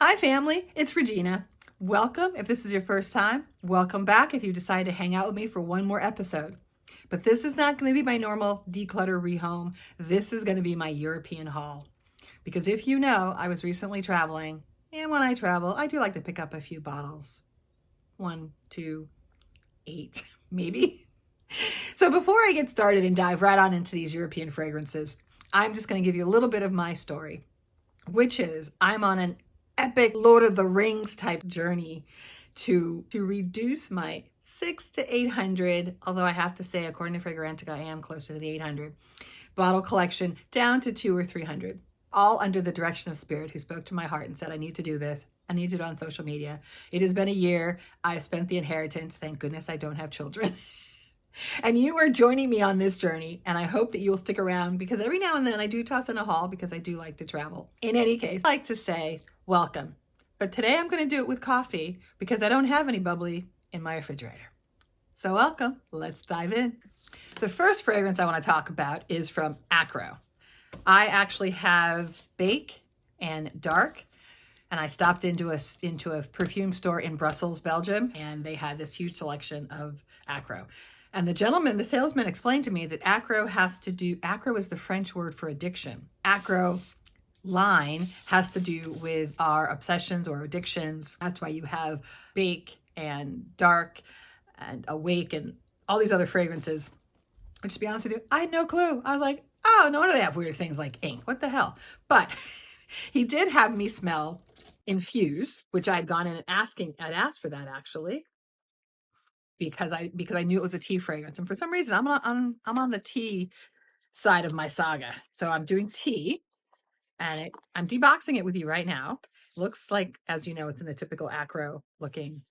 Hi, family. It's Regina. Welcome if this is your first time. Welcome back if you decide to hang out with me for one more episode. But this is not going to be my normal declutter rehome. This is going to be my European haul. Because if you know, I was recently traveling, and when I travel, I do like to pick up a few bottles. 1, 2, 8, maybe. So before I get started and dive right on into these European fragrances, I'm just going to give you a little bit of my story, which is I'm on an epic Lord of the Rings type journey to reduce my 6 to 800, although I have to say, according to Fragrantica, I am closer to the 800 bottle collection, down to 200 or 300, all under the direction of Spirit, who spoke to my heart and said, I need to do this. I need to do it on social media. It has been a year. I spent the inheritance. Thank goodness I don't have children. And you are joining me on this journey, and I hope that you'll stick around because every now and then I do toss in a haul because I do like to travel. In any case, I like to say welcome. But today I'm going to do it with coffee because I don't have any bubbly in my refrigerator. So welcome. Let's dive in. The first fragrance I want to talk about is from AKRO. I actually have Bake and Dark, and I stopped into a perfume store in Brussels, Belgium, and they had this huge selection of AKRO. And the salesman explained to me that AKRO is the French word for addiction. AKRO line has to do with our obsessions or addictions. That's why you have Bake and Dark and Awake and all these other fragrances. Which, to be honest with you, I had no clue. I was like, oh, no wonder they have weird things like ink. What the hell? But he did have me smell Infuse, which I'd gone in and I'd asked for that actually, because I knew it was a tea fragrance. And for some reason, I'm on the tea side of my saga. So I'm doing tea, and I'm deboxing it with you right now. Looks like, as you know, it's in a typical AKRO looking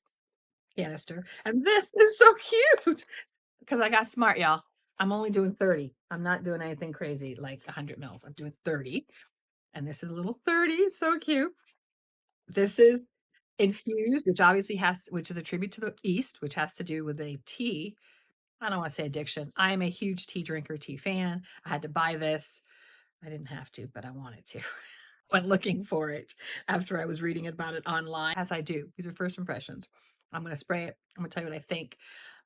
canister. And this is so cute because I got smart, y'all. I'm only doing 30. I'm not doing anything crazy like 100 mils. I'm doing 30. And this is a little 30. It's so cute. This is Infused, which is a tribute to the East, which has to do with a tea. I don't want to say addiction. I am a huge tea drinker, tea fan. I had to buy this. I didn't have to, but I wanted to. Went looking for it after I was reading about it online, as I do. These are first impressions. I'm going to spray it. I'm going to tell you what I think.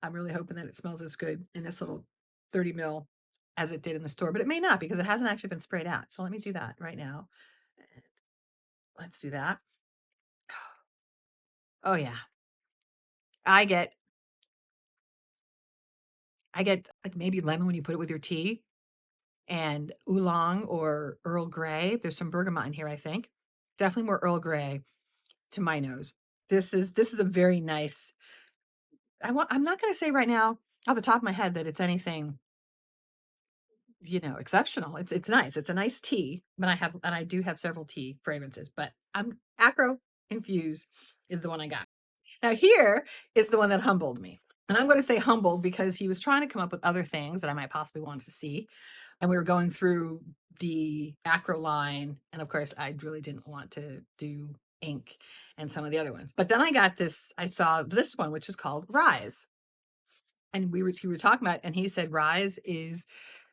I'm really hoping that it smells as good in this little 30 mil as it did in the store, but it may not because it hasn't actually been sprayed out. So let me do that right now. Let's do that. Oh yeah. I get like maybe lemon when you put it with your tea, and oolong or Earl Grey. There's some bergamot in here, I think. Definitely more Earl Grey to my nose. This is a very nice. I'm not going to say right now off the top of my head that it's anything, exceptional. It's nice. It's a nice tea, but I do have several tea fragrances, but I'm AKRO Infuse is the one I got. Now here is the one that humbled me. And I'm going to say humbled because he was trying to come up with other things that I might possibly want to see. And we were going through the AKRO line. And of course, I really didn't want to do ink and some of the other ones. But then I saw this one, which is called Rise. And we were talking about, and he said Rise is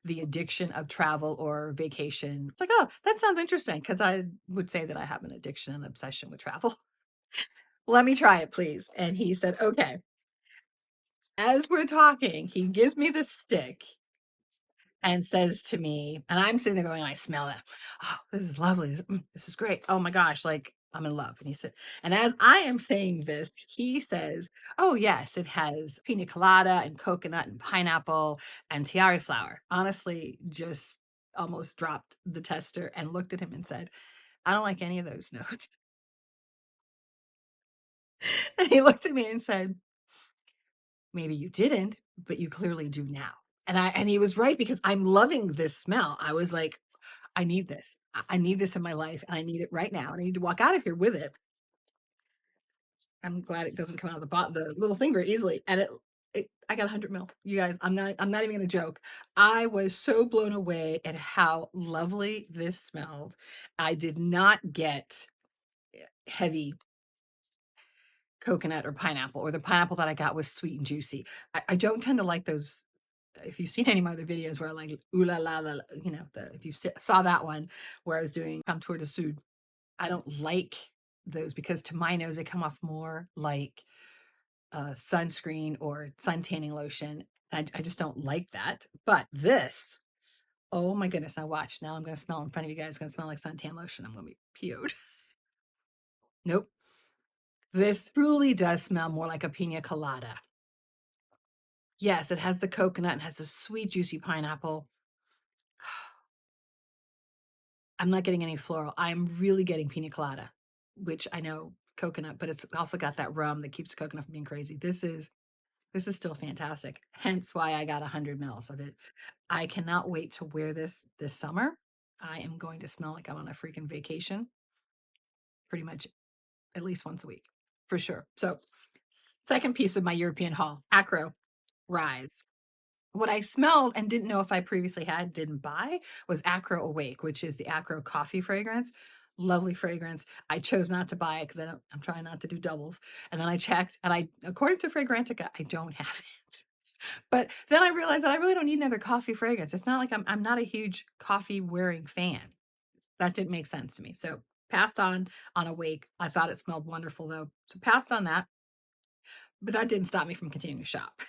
the addiction of travel or vacation. It's like, oh, that sounds interesting, because I would say that I have an addiction and obsession with travel. Let me try it, please. And he said, okay. As we're talking, he gives me the stick and says to me, and I'm sitting there going, I smell it. Oh, this is lovely. This is great. Oh my gosh, like I'm in love. And he said, and as I am saying this, he says, oh yes, it has pina colada and coconut and pineapple and tiare flower. Honestly, just almost dropped the tester and looked at him and said, I don't like any of those notes. And he looked at me and said, maybe you didn't, but you clearly do now. And he was right, because I'm loving this smell. I was like, I need this. I need this in my life, and I need it right now. And I need to walk out of here with it. I'm glad it doesn't come out of the little finger easily. And I got 100 mil. You guys, I'm not even gonna joke. I was so blown away at how lovely this smelled. I did not get heavy coconut or pineapple, or the pineapple that I got was sweet and juicy. I don't tend to like those. If you've seen any of my other videos where I like ooh la la la, if you saw that one where I was doing Contour de Sud, I don't like those because to my nose, they come off more like sunscreen or sun tanning lotion. I just don't like that. But this, oh my goodness. Now watch. Now I'm going to smell in front of you guys. It's going to smell like suntan lotion. I'm going to be peeled. Nope. This truly does smell more like a pina colada. Yes, it has the coconut and has the sweet, juicy pineapple. I'm not getting any floral. I'm really getting pina colada, which I know coconut, but it's also got that rum that keeps coconut from being crazy. This is still fantastic. Hence why I got 100 mils of it. I cannot wait to wear this summer. I am going to smell like I'm on a freaking vacation pretty much at least once a week for sure. So second piece of my European haul, AKRO Rise. What I smelled and didn't know if I previously had, didn't buy, was AKRO Awake, which is the AKRO coffee fragrance. Lovely fragrance. I chose not to buy it because I'm trying not to do doubles. And then I checked, and according to Fragrantica, I don't have it. But then I realized that I really don't need another coffee fragrance. It's not like I'm not a huge coffee wearing fan. That didn't make sense to me. So passed on Awake. I thought it smelled wonderful though. So passed on that. But that didn't stop me from continuing to shop.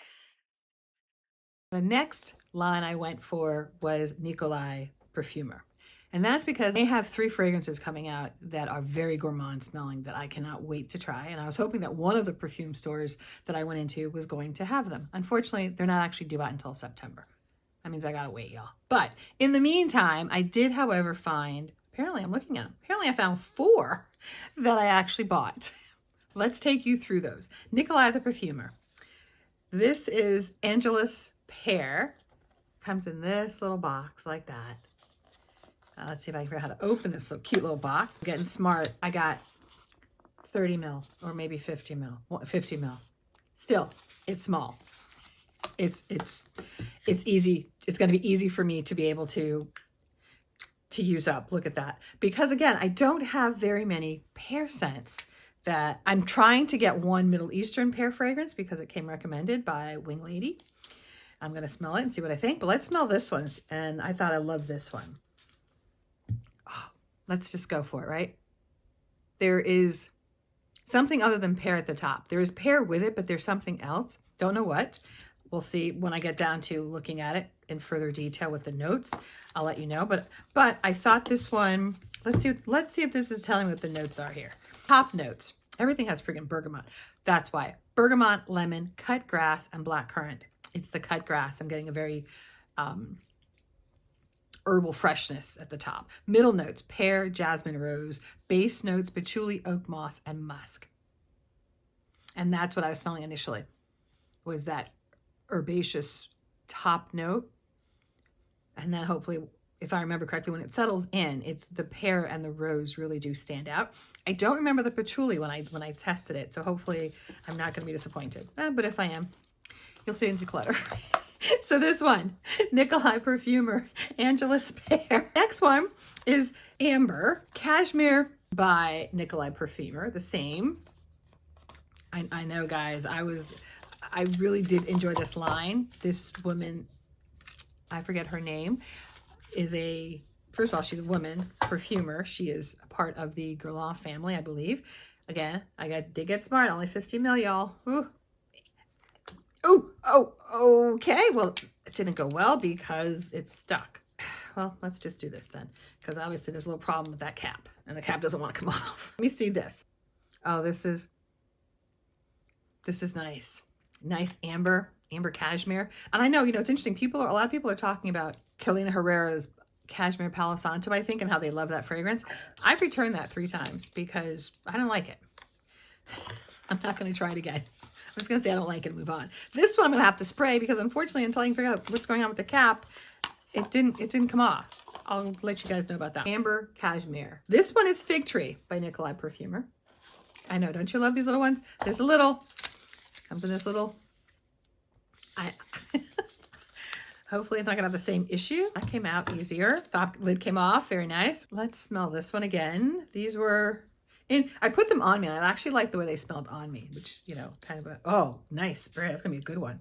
The next line I went for was Nicolai Parfumeur. And that's because they have 3 fragrances coming out that are very gourmand smelling that I cannot wait to try. And I was hoping that one of the perfume stores that I went into was going to have them. Unfortunately, they're not actually due out until September. That means I gotta wait, y'all. But in the meantime, I did, however, find, apparently I'm looking at them, apparently I found 4 that I actually bought. Let's take you through those. Nicolai the Parfumeur. This is Angelys Pear. Comes in this little box like that. Let's see if I can figure out how to open this little cute little box. I'm getting smart. I got 30 mil or maybe 50 mil. 50 mil. Still, it's small. It's easy. It's going to be easy for me to be able to use up. Look at that. Because again, I don't have very many pear scents that I'm trying to get one Middle Eastern pear fragrance because it came recommended by Wing Lady. I'm going to smell it and see what I think, but let's smell this one. And I thought I loved this one. Oh, let's just go for it, right? There is something other than pear at the top. There is pear with it, but there's something else. Don't know what. We'll see when I get down to looking at it in further detail with the notes. I'll let you know. But I thought this one, let's see if this is telling me what the notes are here. Top notes. Everything has friggin' bergamot. That's why. Bergamot, lemon, cut grass, and blackcurrant. It's the cut grass. I'm getting a very herbal freshness at the top. Middle notes, pear, jasmine, rose. Base notes, patchouli, oak moss, and musk. And that's what I was smelling initially, was that herbaceous top note. And then hopefully, if I remember correctly, when it settles in, it's the pear and the rose really do stand out. I don't remember the patchouli when I tested it, so hopefully I'm not going to be disappointed. But if I am, you'll see it in declutter. So this one, Nicolai Parfumeur, Angelys Pear. Next one is Ambre Cashmere by Nicolai Parfumeur, the same. I know, guys, I really did enjoy this line. This woman, I forget her name, is first of all, she's a woman perfumer. She is a part of the Guerlain family, I believe. Again, did get smart, only 50 mil, y'all. Ooh. Oh, okay. Well, it didn't go well because it's stuck. Well, let's just do this then, because obviously there's a little problem with that cap, and the cap doesn't want to come off. Let me see this. Oh, this is nice. Nice amber cashmere. And I know, it's interesting. A lot of people are talking about Carolina Herrera's Cashmere Palo Santo, I think, and how they love that fragrance. I've returned that 3 times because I don't like it. I'm not going to try it again. I'm just going to say I don't like it and move on. This one I'm going to have to spray because unfortunately, until I can figure out what's going on with the cap, it didn't come off. I'll let you guys know about that. Ambre Cashmere. This one is Fig Tree by Nicolai Parfumeur. I know, don't you love these little ones? There's a little, comes in this little, hopefully it's not gonna have the same issue. That came out easier. Top lid came off, very nice. Let's smell this one again. These were, I put them on me, and I actually like the way they smelled on me, which, kind of oh, nice spray. That's gonna be a good one,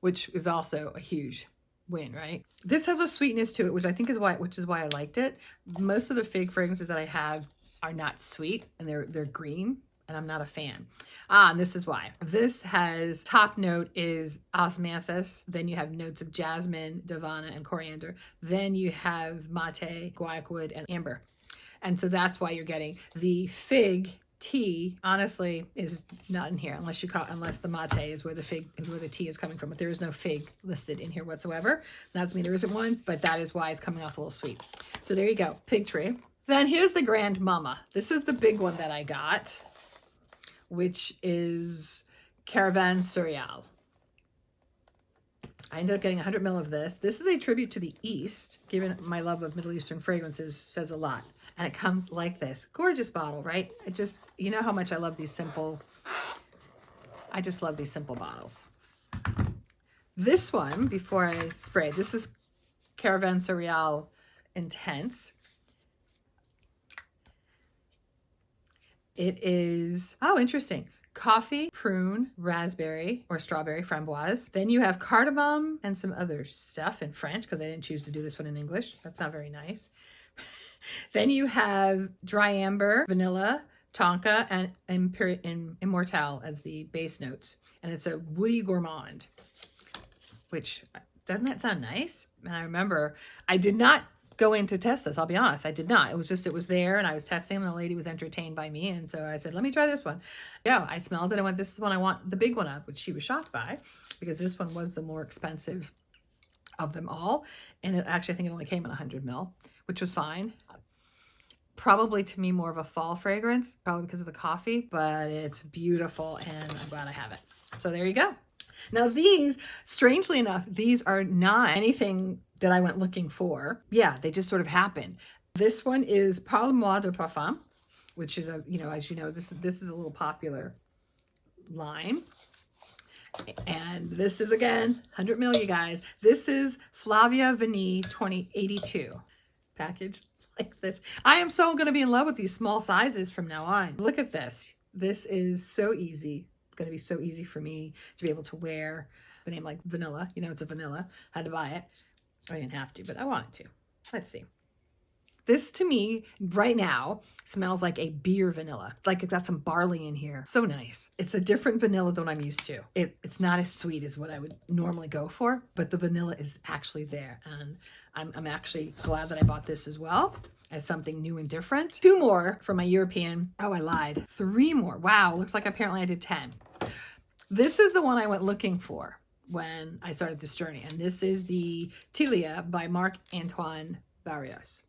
which is also a huge win, right? This has a sweetness to it, which I think is why I liked it. Most of the fig fragrances that I have are not sweet, and they're green, and I'm not a fan. And this is why. This has top note is osmanthus. Then you have notes of jasmine, davana, and coriander. Then you have mate, guaiac wood, and amber. And so that's why you're getting the fig tea. Honestly, is not in here unless the mate is where the fig is, where the tea is coming from. But there is no fig listed in here whatsoever. That doesn't mean there isn't one, but that is why it's coming off a little sweet. So there you go, fig tree. Then here's the Grand Mama. This is the big one that I got, which is Caravanserail. I ended up getting 100 ml of this. This is a tribute to the East. Given my love of Middle Eastern fragrances, says a lot. And it comes like this. Gorgeous bottle, right? You know how much I love these simple, I just love these simple bottles. This one, before I spray, this is Caravanserail Intense. It is, oh, interesting. Coffee, prune, raspberry, or strawberry, framboise. Then you have cardamom and some other stuff in French, because I didn't choose to do this one in English. That's not very nice. Then you have dry amber, vanilla, tonka, and immortelle as the base notes. And it's a woody gourmand, which, doesn't that sound nice? And I remember I did not go in to test this. I'll be honest, I did not. It was there, and I was testing, and the lady was entertained by me, and so I said, let me try this one. Yeah, I smelled it and went, this is the one I want, the big one of, which she was shocked by, because this one was the more expensive of them all, and it actually, I think it only came in 100 ml, which was fine. Probably to me more of a fall fragrance, probably because of the coffee, but it's beautiful, and I'm glad I have it. So there you go. Now these, strangely enough, these are not anything that I went looking for. Yeah, they just sort of happened. This one is Parle Moi de Parfum, which is a, as you know, this is a little popular line. And this is, again, 100 ml, you guys. This is Flavia Vanilla 2082 packaged like this. I am so going to be in love with these small sizes from now on. Look at this. This is so easy. It's going to be so easy for me to be able to wear the name, like vanilla. It's a vanilla. I had to buy it. I didn't have to, but I wanted to. Let's see. This to me right now smells like a beer vanilla. Like it's got some barley in here. So nice. It's a different vanilla than I'm used to. It's not as sweet as what I would normally go for, but the vanilla is actually there. And I'm actually glad that I bought this as well as something new and different. 2 more for my European. Oh, I lied. 3 more. Wow. Looks like apparently I did 10. This is the one I went looking for when I started this journey. And this is the Tilia by Marc-Antoine Barrois,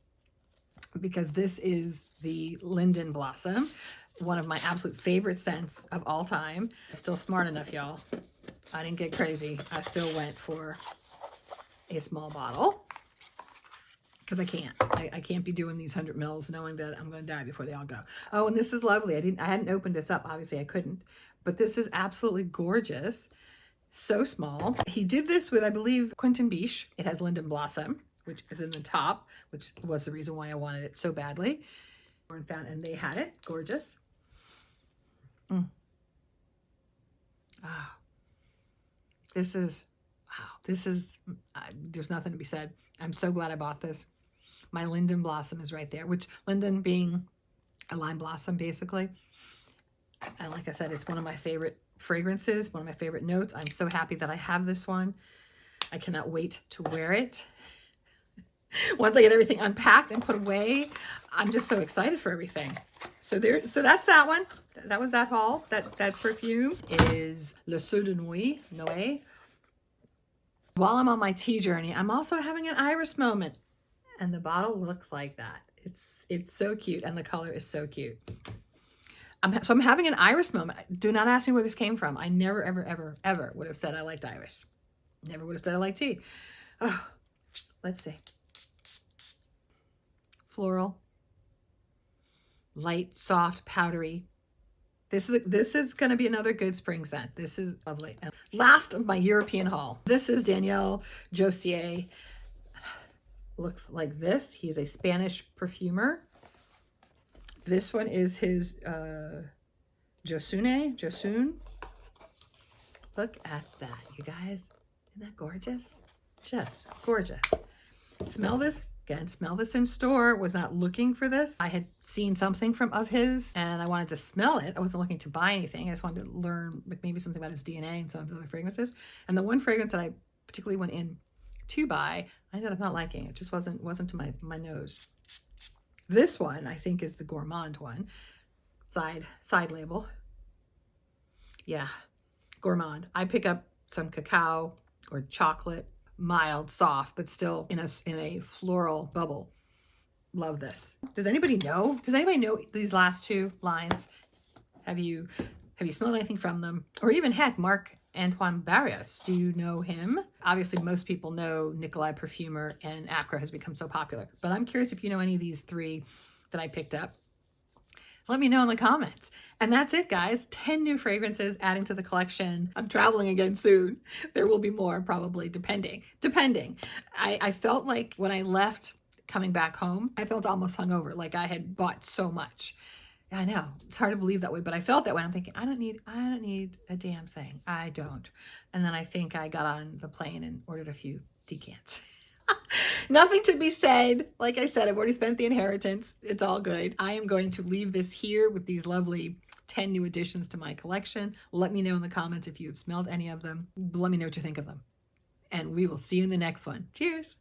because this is the linden blossom, one of my absolute favorite scents of all time. Still smart enough, y'all. I didn't get crazy. I still went for a small bottle because I can't. I can't be doing these 100 mils knowing that I'm going to die before they all go. Oh, and this is lovely. I hadn't opened this up. Obviously, I couldn't. But this is absolutely gorgeous. So small. He did this with, I believe, Quentin Biche. It has linden blossom, which is in the top, which was the reason why I wanted it so badly. And they had it. Gorgeous. Oh, this is, there's nothing to be said. I'm so glad I bought this. My linden blossom is right there, which linden being a lime blossom, basically. And like I said, it's one of my favorite fragrances, one of my favorite notes. I'm so happy that I have this one. I cannot wait to wear it. Once I get everything unpacked and put away, I'm just so excited for everything. So that's that one. That was that haul. That perfume is Le Soeurs de Noe. While I'm on my tea journey, I'm also having an iris moment. And the bottle looks like that. It's so cute, and the color is so cute. So I'm having an iris moment. Do not ask me where this came from. I never, ever, ever, ever would have said I liked iris. Never would have said I liked tea. Oh, let's see. Floral, light, soft, powdery. This is going to be another good spring scent. This is lovely. And last of my European haul. This is Daniel Josier. Looks like this. He's a Spanish perfumer. This one is his Josun. Look at that, you guys. Isn't that gorgeous? Just gorgeous. Smell this. Again, smell this in store. Was not looking for this. I had seen something of his and I wanted to smell it. I wasn't looking to buy anything. I just wanted to learn like maybe something about his DNA and some of his other fragrances. And the one fragrance that I particularly went in to buy, I ended up not liking. It just wasn't to my nose. This one I think is the gourmand one. Side label. Yeah, gourmand. I pick up some cacao or chocolate, mild, soft, but still in a floral bubble. Love this. Does anybody know? Does anybody know these last two lines? Have you smelled anything from them? Or even heck, Marc-Antoine Barrois. Do you know him? Obviously, most people know Nicolai Parfumeur and AKRO has become so popular. But I'm curious if you know any of these three that I picked up. Let me know in the comments. And that's it, guys. 10 new fragrances adding to the collection. I'm traveling again soon. There will be more probably, depending. I felt like when I left coming back home, I felt almost hungover, like I had bought so much. I know, it's hard to believe that way, but I felt that way. I'm thinking, I don't need a damn thing. I don't. And then I think I got on the plane and ordered a few decants. Nothing to be said. Like I said, I've already spent the inheritance. It's all good. I am going to leave this here with these lovely 10 new additions to my collection. Let me know in the comments if you have smelled any of them. Let me know what you think of them. And we will see you in the next one. Cheers.